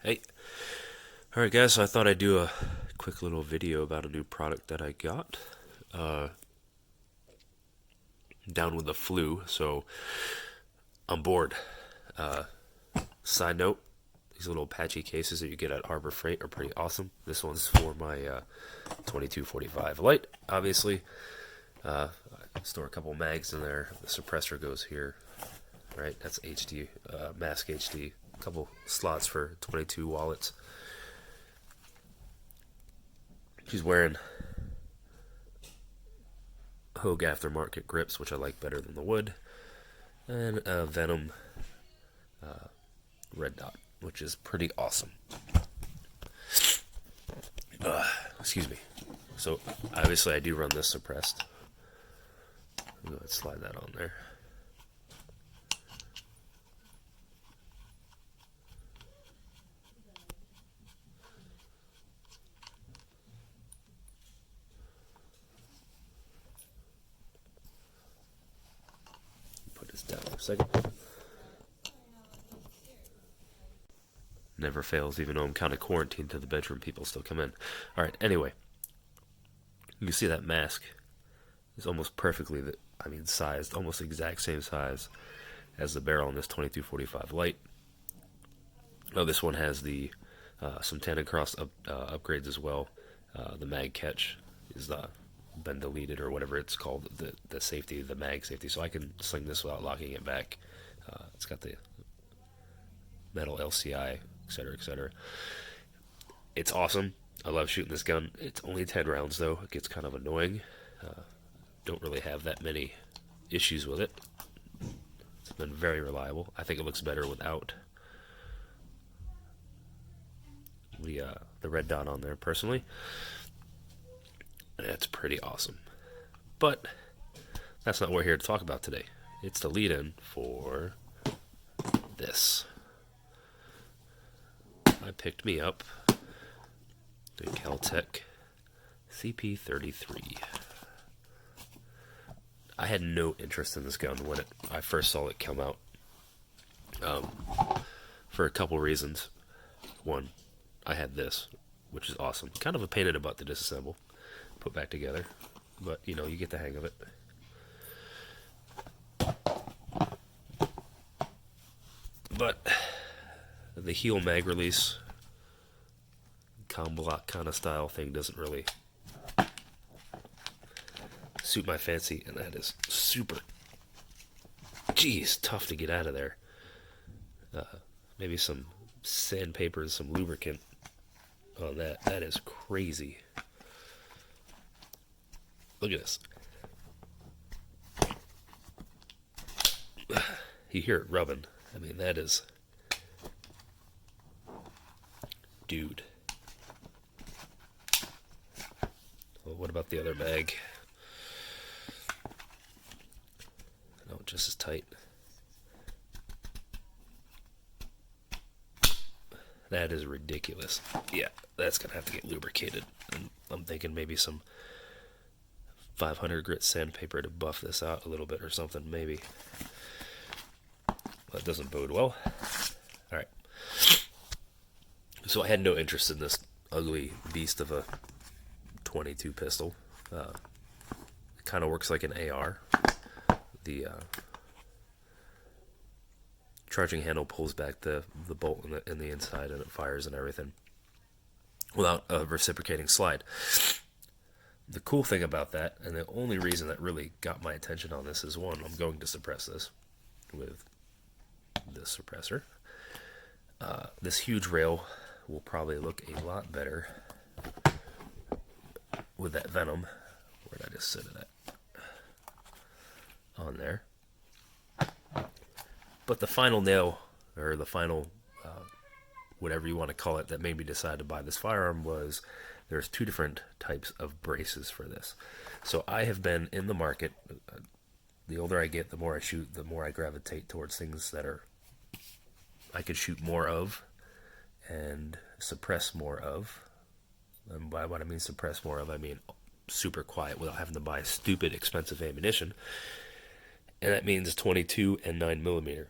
Hey, alright guys, so I thought I'd do a quick little video about a new product that I got. Uh, Down with the flu, so I'm bored. Uh, Side note, these little patchy cases that you get at Harbor Freight are pretty awesome. This one's for my 2245 LITE, obviously. I store a couple mags in there. The suppressor goes here, right? That's HD, mask HD. A couple slots for 22 wallets. She's wearing Hogue aftermarket grips, which I like better than the wood, and a Venom red dot, which is pretty awesome. Excuse me. So obviously I do run this suppressed. Go ahead and slide that on there. Put this down for a second. Never fails, even though I'm kind of quarantined to the bedroom, people still come in. Alright, anyway. You can see that mask is almost perfectly, sized, almost the exact same size as the barrel in this 2245 LITE. Oh, this one has the some tandem cross upgrades as well. The mag catch is been deleted, or whatever it's called, the safety, the mag safety, so I can sling this without locking it back. It's got the metal LCI, etc., etc. It's awesome. I love shooting this gun. It's only 10 rounds though. It gets kind of annoying. Don't really have that many issues with it. It's been very reliable. I think it looks better without the red dot on there, personally. And it's pretty awesome. But that's not what we're here to talk about today. It's the lead-in for this. I picked me up the KELTEC CP-33. I had no interest in this gun when I first saw it come out, for a couple reasons. One, I had this, which is awesome. Kind of a pain in the butt to disassemble, put back together, but you get the hang of it. But the heel mag release, com block kind of style thing doesn't really suit my fancy, and that is super, tough to get out of there. Maybe some sandpaper and some lubricant on that. That is crazy. Look at this. You hear it rubbing. That is... Dude. Well, what about the other bag? No, just as tight. That is ridiculous. Yeah, that's gonna have to get lubricated. And I'm thinking maybe some 500 grit sandpaper to buff this out a little bit or something, maybe. That doesn't bode well. Alright. So I had no interest in this ugly beast of a 22 pistol. It kind of works like an AR. The charging handle pulls back the bolt in the inside, and it fires and everything without a reciprocating slide. The cool thing about that, and the only reason that really got my attention on this, is one, I'm going to suppress this with this suppressor. This huge rail will probably look a lot better with that Venom. Where did I just set it at? On there. But the final nail, or the final whatever you want to call it, that made me decide to buy this firearm was there's two different types of braces for this. So I have been in the market. The older I get, the more I shoot, the more I gravitate towards things that I could shoot more of and suppress more of. And by what I mean suppress more of, I mean super quiet without having to buy stupid expensive ammunition. And that means 22 and 9mm.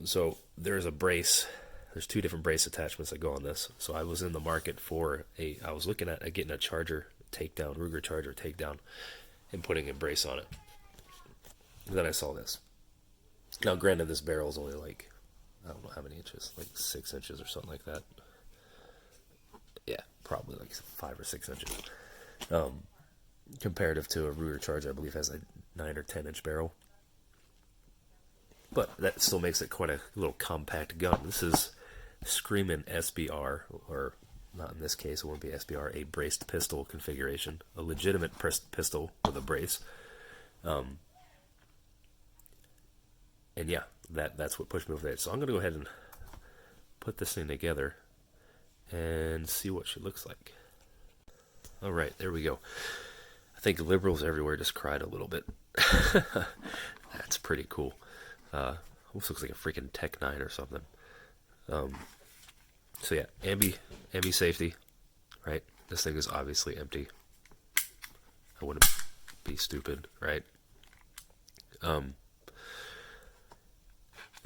So there's there's two different brace attachments that go on this. So I was in the market for I was looking at getting a charger takedown, Ruger charger takedown, and putting a brace on it. And then I saw this. Now, granted, this barrel is only like, I don't know how many inches, like 6 inches or something like that. Yeah, probably like 5 or 6 inches. Comparative to a Ruger charger, I believe has a 9 or 10 inch barrel. But that still makes it quite a little compact gun. This is screaming SBR, or not in this case, it won't be SBR, a braced pistol configuration, a legitimate pistol with a brace. And yeah, that's what pushed me over there. So I'm going to go ahead and put this thing together and see what she looks like. All right, there we go. I think liberals everywhere just cried a little bit. That's pretty cool. Almost looks like a freaking Tech 9 or something. So yeah, ambi safety, right? This thing is obviously empty. I wouldn't be stupid, right? The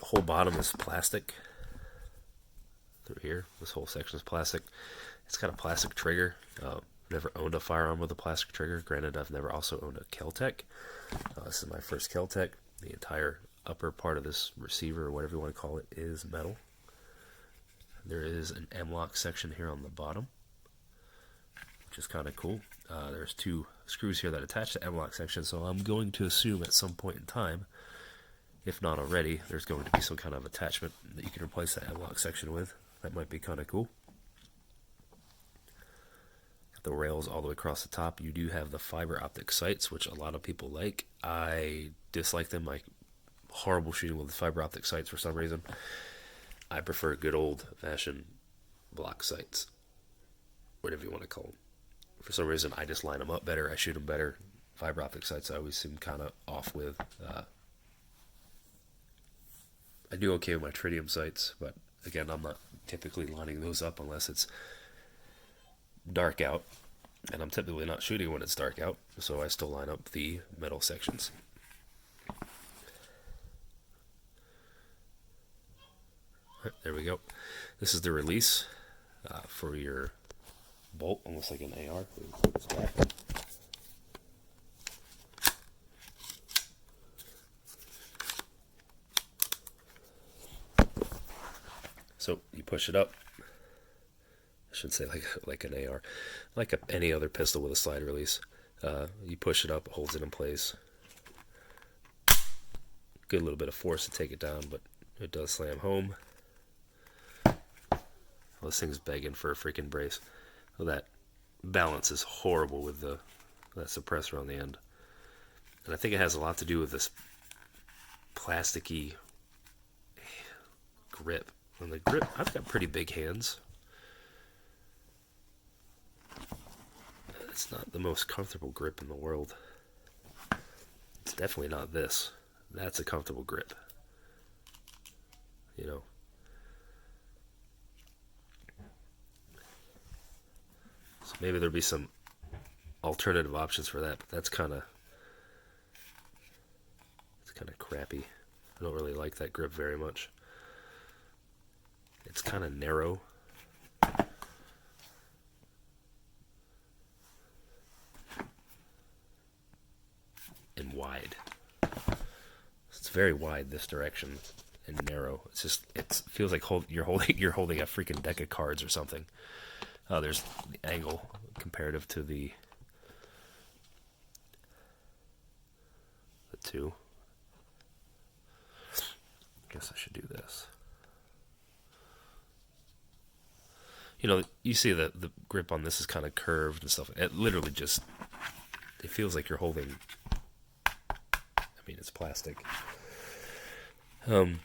whole bottom is plastic. Through here, this whole section is plastic. It's got a plastic trigger. Never owned a firearm with a plastic trigger. Granted, I've never also owned a KELTEC. This is my first KELTEC. The entire upper part of this receiver, or whatever you want to call it, is metal. There is an M-lock section here on the bottom, which is kind of cool. There's 2 screws here that attach the M-lock section, so I'm going to assume at some point in time, if not already, there's going to be some kind of attachment that you can replace that M-lock section with. That might be kind of cool. Got the rails all the way across the top. You do have the fiber optic sights, which a lot of people like. I dislike them. I'm horrible shooting with the fiber optic sights for some reason. I prefer good old-fashioned block sights, whatever you want to call them. For some reason, I just line them up better. I shoot them better. Fiber optic sights I always seem kind of off with. I do okay with my tritium sights, but again, I'm not typically lining those up unless it's dark out, and I'm typically not shooting when it's dark out, so I still line up the metal sections. Right, there we go. This is the release for your bolt, almost like an AR. Put this back. So you push it up. I should say like an AR, like any other pistol with a slide release. You push it up, it holds it in place. Good little bit of force to take it down, but it does slam home. Well, this thing's begging for a freaking brace. Well, that balance is horrible with that suppressor on the end. And I think it has a lot to do with this plasticky grip. On the grip, I've got pretty big hands. It's not the most comfortable grip in the world. It's definitely not this. That's a comfortable grip. You know. So maybe there'll be some alternative options for that, but that's kind of crappy. I don't really like that grip very much. It's kind of narrow. And wide. It's very wide this direction and narrow. It feels like you're holding a freaking deck of cards or something. There's the angle comparative to the 2. I guess I should do this. You know, you see the grip on this is kind of curved and stuff. It literally just, it feels like you're holding, I mean, it's plastic. It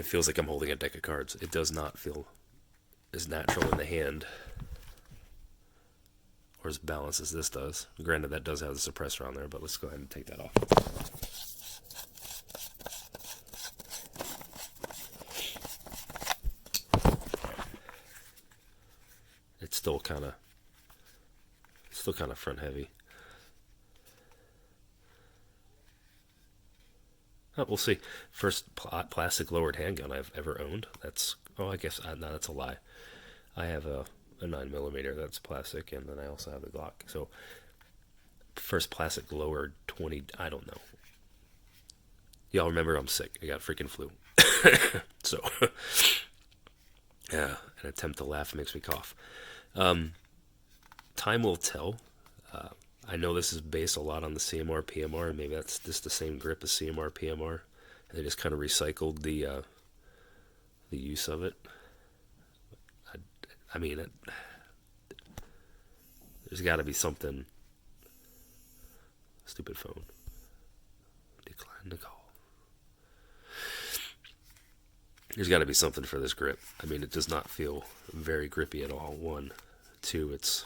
feels like I'm holding a deck of cards. It does not feel as natural in the hand or as balanced as this does. Granted, that does have the suppressor on there, but let's go ahead and take that off. It's still kind of front heavy. We'll see. First plastic lowered handgun I've ever owned. That's, oh, I guess, no, that's a lie. I have a 9mm that's plastic, and then I also have the Glock. So, first plastic lowered 20, I don't know. Y'all remember I'm sick. I got freaking flu. So, yeah, an attempt to laugh makes me cough. Time will tell. I know this is based a lot on the CMR PMR, and maybe that's just the same grip as CMR PMR. And they just kind of recycled the use of it. I mean, there's got to be something. Stupid phone. Decline the call. There's got to be something for this grip. I mean, it does not feel very grippy at all. 1, 2, it's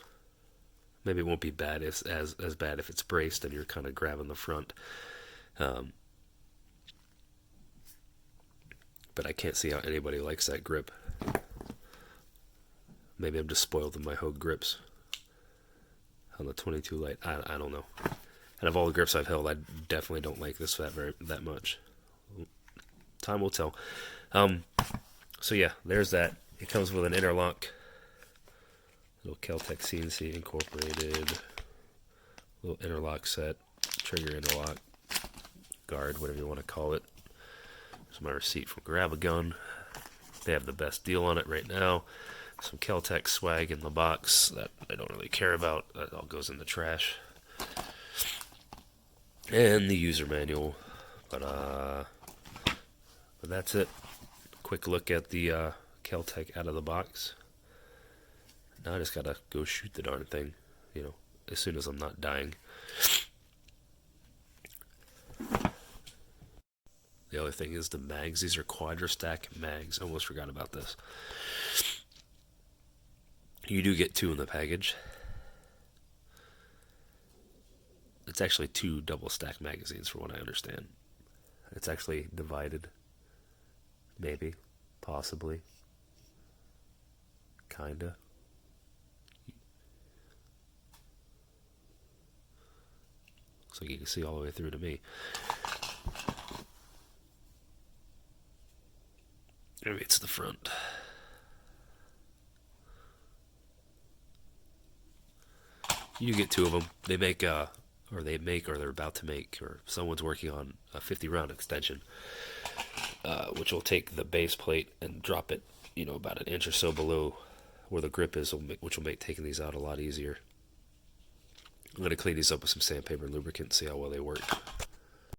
maybe it won't be bad as bad if it's braced and you're kind of grabbing the front. But I can't see how anybody likes that grip. Maybe I'm just spoiled with my Hogue grips on the 22 LITE. I don't know. And of all the grips I've held, I definitely don't like this that much. Time will tell. So yeah, there's that. It comes with an interlock. Little KELTEC CNC incorporated. Little interlock set. Trigger interlock. Guard, whatever you want to call it. There's my receipt from Grab-A-Gun. They have the best deal on it right now. Some KELTEC swag in the box that I don't really care about. That all goes in the trash. And the user manual. But that's it. Quick look at the KELTEC out of the box. Now I just gotta go shoot the darn thing, you know, as soon as I'm not dying. The other thing is the mags. These are quadra-stack mags. Almost forgot about this. You do get 2 in the package. It's actually 2 double-stack magazines, from what I understand. It's actually divided. Maybe. Possibly. Kinda. Looks like you can see all the way through to me. Maybe it's the front. You get 2 of them. They make, or they're about to make, or someone's working on a 50-round extension, which will take the base plate and drop it, you know, about an inch or so below where the grip is, which will make taking these out a lot easier. I'm going to clean these up with some sandpaper and lubricant and see how well they work.